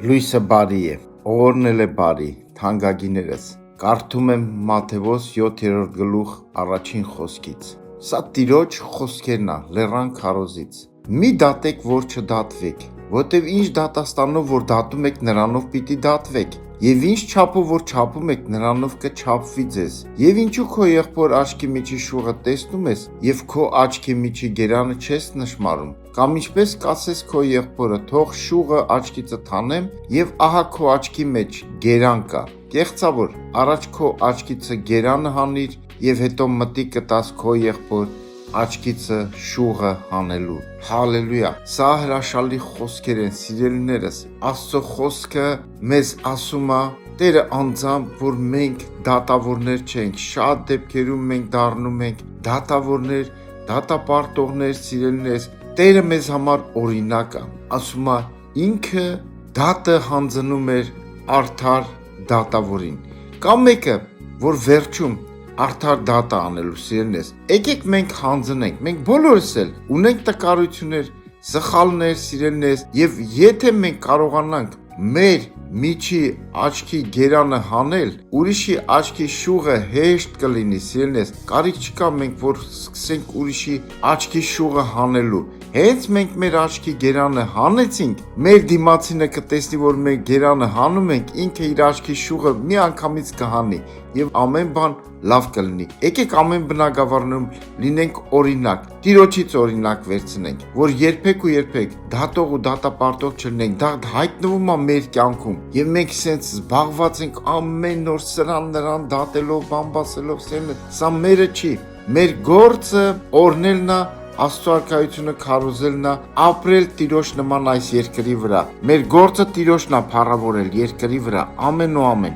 Լույսը բարի է, օրն էլ է բարի, թանկագիներս, կարդում եմ Մատթեոս 7-րդ գլուխ առաջին խոսքից։ Սա Տիրոջ խոսքերն է, լեռան քարոզից։ Մի դատեք, որ չդատվեք, որտև ինչ դատաստանով որ դատում եք, նրանով պիտի դատվեք, եւ ինչ չափով որ չափում եք, նրանով կչափվի ձեզ։ Եվ ինչու քո եղբոր աչքի միջի շուղը տեսնում ես, եւ քո աչքի միջի գերանը չես նշմարում։ Կամ ինչպես կասես քո եղբորը, թող շուղը աչքիցը թանեմ, եւ ահա քո աչքի մեջ գերան կա։ Կեղծավոր, առաջ քո աչքիցը գերանը հանիր, եւ հետո մտի կտաս քո եղբոր աչքիցը շուղը հանելու։ Հալելույա։ Սա հրաշալի խոսքեր են, սիրելիներս։ Աստծո խոսքը մեզ ասում է Տերը անձամբ, որ մենք դատավորներ չենք, շատ դեպքերում մենք դառնում ենք դատավորներ, դատապարտողներ, սիրելիներս։ Տերը մեզ համար օրինակ է, ասում է ինքը դատը հանձնում էր արդար դատավորին։ Կամ մեկը, որ վերջում արդար դատը անելու, սիրելիներս։ Եկեք մենք հանձնենք, մենք բոլորս էլ ունենք տկարություններ, սխալներ, սիրելիներս, եւ եթե մենք կարողանանք մեր միջի աչքի գերանը հանել, ուրիշի աչքի շուղը հեշտ կլինի, սիրելիներս, կարիք չկա մենք որ սկսենք ուրիշի աչքի շուղը հանելու։ Հենց մենք մեր աչքի գերանը հանեցինք, մեր դիմացինը կտեսնի, որ մեր գերանը հանում ենք, ինքը իր աչքի շուղը մի անգամից կհանի եւ ամեն բան լավ կլինի։ Եկեք ամեն բնագավառներում լինենք օրինակ, Տիրոջից օրինակ վերցնենք, որ երբեք ու երբեք դատող ու դատապարտող չլինենք։ Դա հայտնվում է մեր կյանքում եւ մենք սենց զբաղված ենք ամեն օր սրան նրան դատելով, բամբասելով, սա մերը չի։ Մեր գործը օրնելն է, Աստծո արքայությունը քարոզելն է, ապրել Տիրոջ նման այս երկրի վրա։ Մեր գործը Տիրոջն է փառավորել երկրի վրա։ Ամեն ու ամեն։